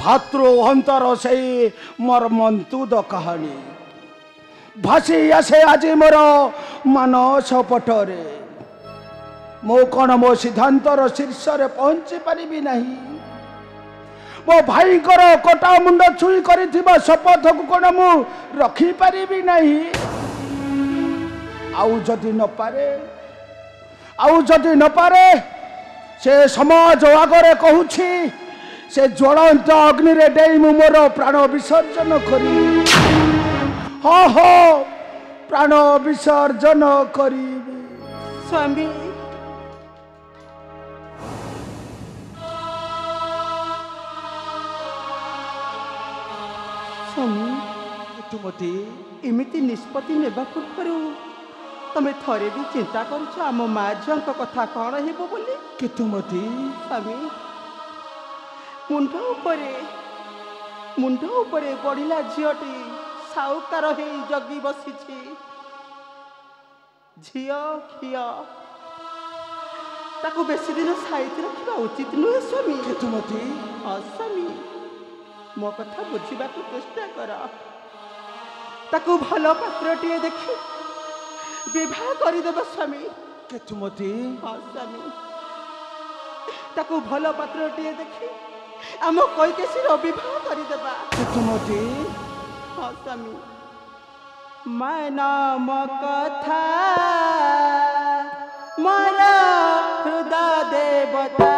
भातृ अंतर से मर्मंतुद कहानी भासी आसे आज मोर मानस पटरे मो कौन मो सिद्धांतर शीर्ष रे पहुंची पारिबी नहीं मो भाई कटा मुंड छुई कर शपथ को कौन मु रखी पारिबी नहीं आउ जदि न पारे से समाज आगरे कहूछि से ज्वलंत अग्नि रे डेई मु मोर प्राण विसर्जन करी हो प्राण विसर्जन करी स्वामी स्वामी तुमती इमिति निष्पत्ति नेबा पूर्व तमे थरे भी चिंता करुछ आम माँ झील कथा कौन हेबो बोली केतुमती स्वामी मुंड उपरे बढ़िला झीटी साउकार हो जगी बसी झील खिया ताकू बेसी दिन साइति रखा उचित नुहे स्वामी केतुमती हाँ स्वामी मो कथा बुझा चेष्टा कर ताकू भल पात्रटीए देखी विवाह करदेव स्वामी केतुमती हाँ स्वामी ताकू भल पात्रटीए देखी आम कैकेशी विवाह करदेवा केतुमती हाँ स्वामी मन कथा मोर हृदय देवता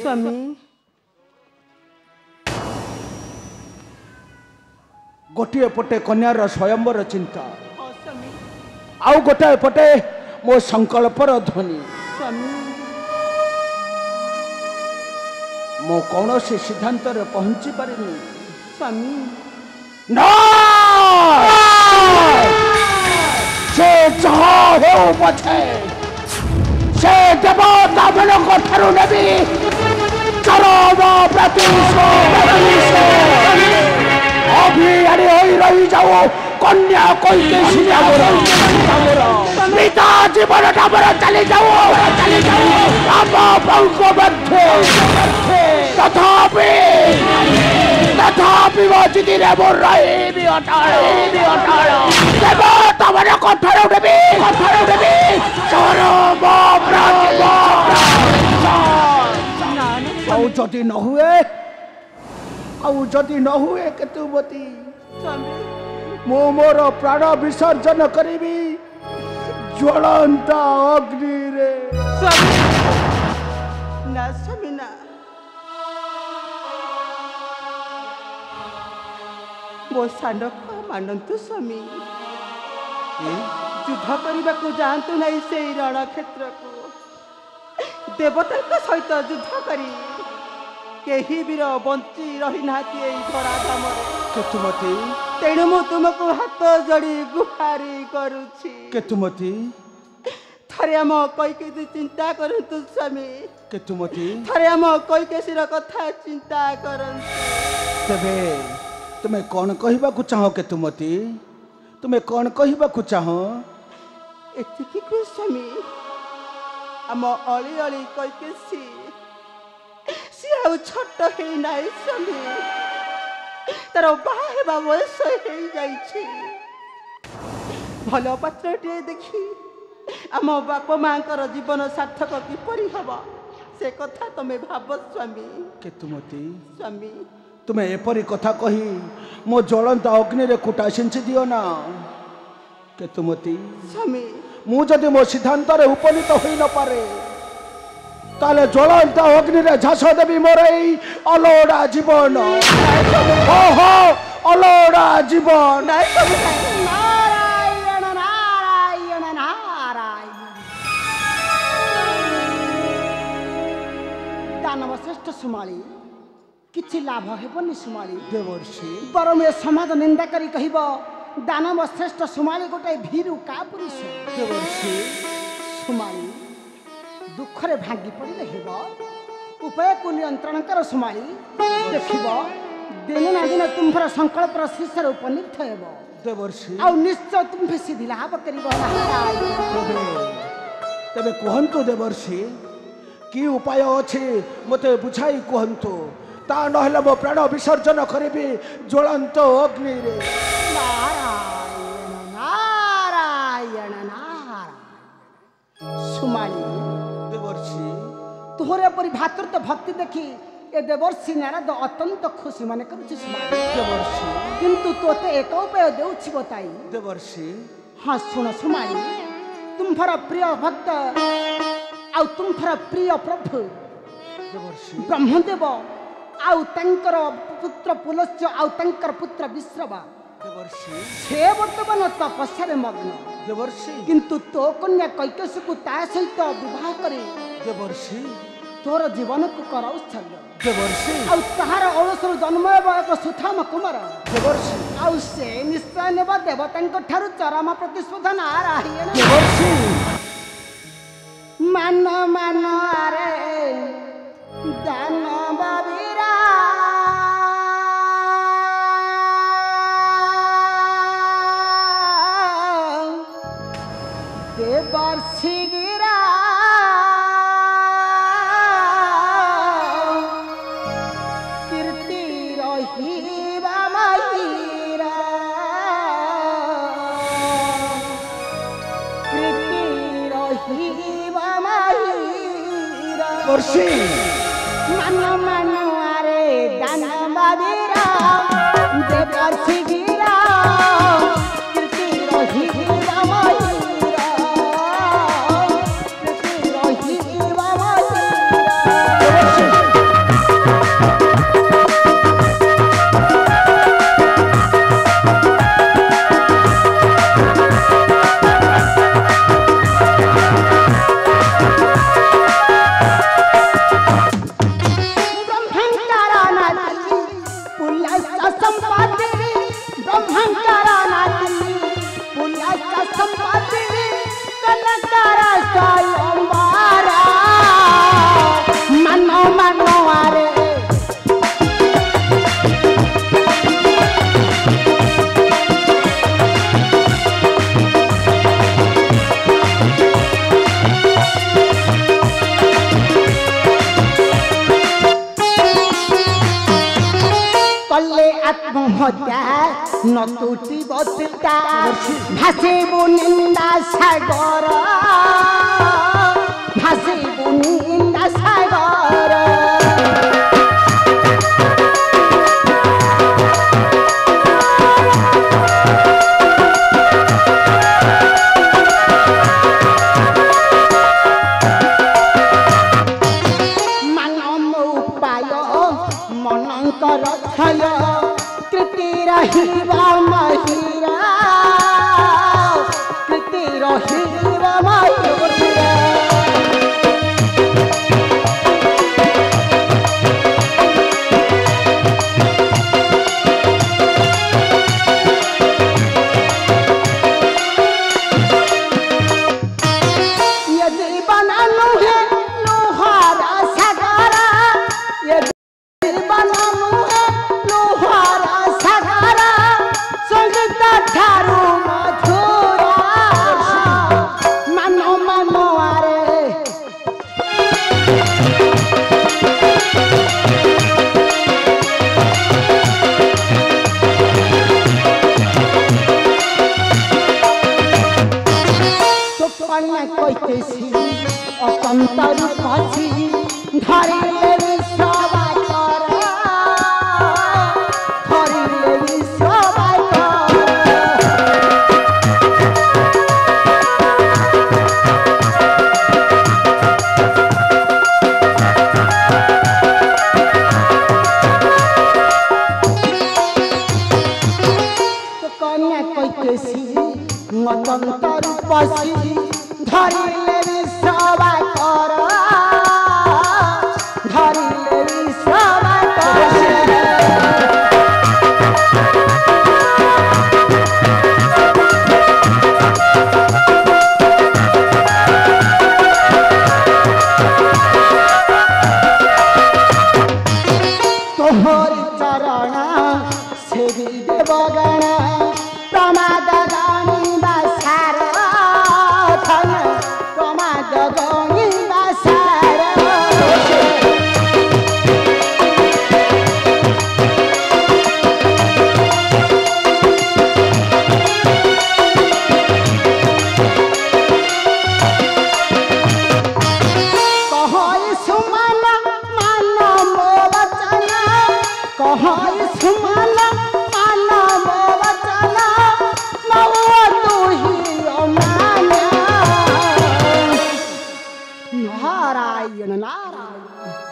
स्वामी गोटे पटे कन्यार स्वयंवर चिंता आउ गोटे पटे मो संकल्पर ध्वनि मो कौन से सिद्धांत पहुंची पारिनी स्वामी से हो पछे से देवता मन ठारू नेबी चरम अभियानी होई रही जाओ कन्या कैकेशी पिता जीवन मोर चली जाओ राम पंख मध्य तथापि मजिदी रे मोर रही अटाल देवता मन कठारू नेबी चरम जदि न हुए केतुमती मु मोर प्राण विसर्जन करी ज्वलंत अग्नि रे। ना स्वामी ना मो सान मानतु स्वामी युद्ध करने को जातु ना से रण क्षेत्र को देवता सहित युद्ध करी केही वीर बंची रही ना धराधाम केतुमती तेणु मु तुमको हाथ जोड़ी गुहारी करुछि केतुमती थरे आम कैकेयी चिंता करतु स्वामी केतुमती थरे आम कैकेयीर कथा चिंता करतु तेबे तुम्हें कौन कहबा को चाहो केतुमती तुम्हें कौन कहबा को चाहो एतिकी को स्वामी आम अली अली कैकेयी सी आउ छोट हे नाई स्वामी तार बाहा हेबा बयस हे जाइछि भल पात्रटे देखी आम बाप माँ जीवन सार्थक किपरि हब से कथा तमे भाव स्वामी केतुमती स्वामी तुम्हें एपरी कथा कही मो ज्वलंत अग्नि रे कुटा सिंची दियो ना केतुमती स्वामी मु जदि मो सिद्धांत रे उपनीत होई न पारे ताले ज्वलंत अग्नि रे झास देवी मोर एई अलोड़ा जीवन ओहो अलोड़ा जीवन नारायण नारायण नारायण दानव श्रेष्ठ सुमाली किछि लाभ हेबनी सुमाली देवर्षि बरम ए समाज निंदा करी कहिब दानव श्रेष्ठ सुमाली गोटे भीरु का पुरुष देवर्षि सुमाली दुखरे भांगी पड़े हेब उपाय को नियंत्रण कर सुमाली देखिब दिन ना दिन तुम्हारा संकल्प शीर्षर उपनीत हेब देवर्षि आउ निश्चय तुम्हें सिद्धि लाभ करिब तेबे कहंतु देवर्षि की उपाय अछि मते बुझाई कहंतु ता नहले मो प्राण विसर्जन करिबी ज्वलंत अग्नि रे नारायण नारायण नारायण सुमाली देवर्षि तोहरे परि भातृत्व भक्ति देखी ए देवर्षि नारद अत्यंत खुशी मन करुछि सुमाली देवर्षि किंतु तोते एक उपाय देउछि बताई देवर्षि हाँ सुन सुमाली तुम्हारा प्रिय भक्त आउ तुम्हारा प्रिय प्रभु देवर्षि ब्रह्मदेव आउ तंकर पुत्र पुलस्त्य आउ तंकर पुत्र विश्रवा देवर्षि से वर्तमान तपस्या मग्न देवर्षि किंतु तो कन्या कैकेयी को ता सहित विवाह करे देवर्षि तोर जीवन को कर उत्सर्ग देवर्षि आउ तहार अवसर जन्म एक सुठाम कुमार देवर्षि आउ से निश्चय नेब देवतांक ठारु चरम प्रतिस्पर्धा नारायण देवर्षि मान मान आरे दानव वीरा देवर्षि गिरा कीर्ति रहिबा माईरा कीर्ति रहिबा माईरा देवर्षि मानो मानो आरे दानव वीरा देवर्षि गिरा कीर्ति रहिबा माईरा कीर्ति रहिबा माईरा ब्रह्मंकारा नाती पुलस संपत्ति ब्रह्मंकारा नाती पुलस संपत्ति कलकारा स्वयंवरा मनो मनो आरे कले आत्महत्या न टूटी बचिता भासिबु निंदा सागर भासिबु निंदा सागर ଠାରୁ ମଧୁରା ମାନ ମାନ ଆରେ কন্যা কইতেছি অতন্তর কাছি ধরিলে সবাই করা ধরিলে সবাই তো কন্যা কইতেছি অতন্তর কাছি ধরিলে সবাই করা ধরিলে সবাই তোহর চরণ সেবি দেবগণ প্রমাদ গানিবা সার ধন প্রমাদ গানিবা সার কহই সুমন মান মো বচন কহই সুমন মান মো বচন নৌ তুহি অমান নারায়ণ নারায়ণ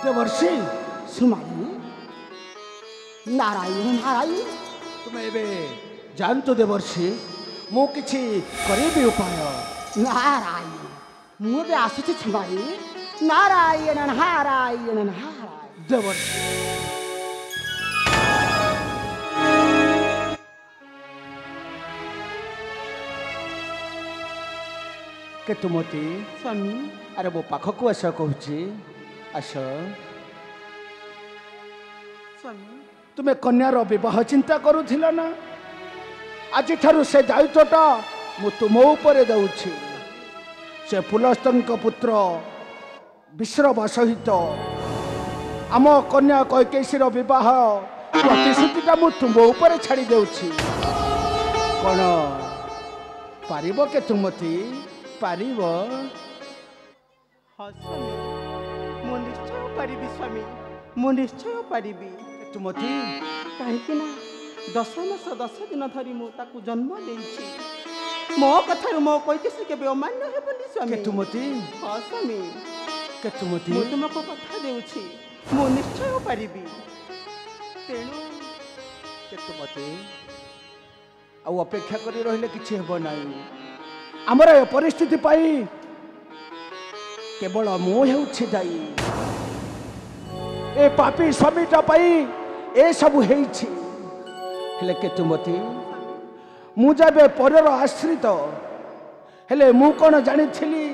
ଦେବର୍ଷି ସୁମାଳି ନାରାୟଣ ନାରାୟଣ ତୁମେ ଏବେ ଜାଣନ୍ତୁ ଦେବର୍ଷି ମୁଁ କିଛି କରିବି ଉପାୟ ନାରାୟଣ ମୁଁ ଏବେ ଆସୁଛି ସୁମାଳି ନାରାୟଣ ନାରାୟଣ ନାରାୟଣ ଦେବର୍ଷି କେତୁମତି ସ୍ୱାମୀ ଆରେ ମୋ ପାଖକୁ ଆସ କହୁଛି ଆସ ସ୍ୱାମୀ ତୁମେ କନ୍ୟାର ବିବାହ ଚିନ୍ତା କରୁଥିଲ ନା ଆଜିଠାରୁ ସେ ଦାୟିତ୍ୱଟା ମୁଁ ତୁମ ଉପରେ ଦେଉଛି ସେ ପୁଲସ୍ତଙ୍କ ପୁତ୍ର ବିଶ୍ରବ ସହିତ ଆମ କନ୍ୟା କୈକେୟୀର ବିବାହ ପ୍ରତିଶ୍ରୁତିଟା ମୁଁ ତୁମ ଉପରେ ଛାଡ଼ି ଦେଉଛି କ'ଣ ପାରିବ କେତୁମତି ପାରିବ ହଁ ସ୍ୱାମୀ ମୁଁ ନିଶ୍ଚୟ ପାରିବି ସ୍ୱାମୀ ମୁଁ ନିଶ୍ଚୟ ପାରିବି କେତୁମତି କାହିଁକି ନା 10 ମାସ 10 ଦିନ ଧରି ମୁଁ ତାକୁ ଜନ୍ମ ଦେଇଛି ମୋ କଥାରୁ ମୋ କୈକେୟୀ କେବେ ଅମାନ୍ୟ ହେବନି ସ୍ୱାମୀ କେତୁମତି ହଁ ସ୍ୱାମୀ କେତୁମତି ମୁଁ ତୁମକୁ କଥା ଦେଉଛି ମୁଁ ନିଶ୍ଚୟ ପାରିବି ତେଣୁ କେତୁମତି ଆଉ ଅପେକ୍ଷା କରି ରହିଲେ କିଛି ହେବ ନାହିଁ ଆମର ଏ ପରିସ୍ଥିତି ପାଇଁ କେବଳ ମୁଁ ହେଉଛି ଦାୟୀ ଏ ପାପୀ ସ୍ୱାମୀଟା ପାଇଁ ଏସବୁ ହେଇଛି ହେଲେ କେତୁମତି ମୁଁ ଯେବେ ପରର ଆଶ୍ରିତ ହେଲେ ମୁଁ କ'ଣ ଜାଣିଥିଲି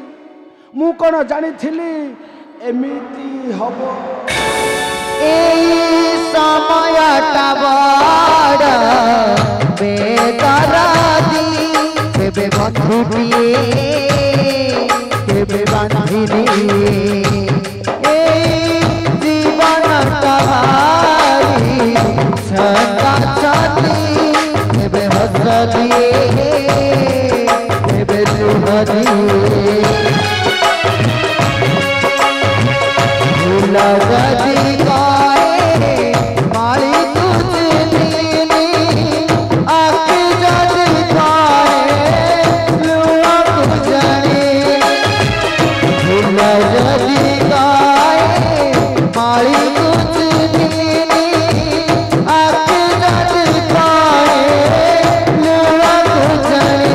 ଏମିତି ହବ এই সময়টা বড় বেদরদি কেবে বন্ধুটিয়ে কেবে বান্ধিনি এই জীবনটা ভারি ছকাছকি কেবে হস দিয়ে কেবে লুহ দিয়ে लगती गाए माली तुझे नीनी आके जदी गाए लुआ तुझनी लगती गाए माली तुझे नीनी आके जदी गाए लुआ तुझनी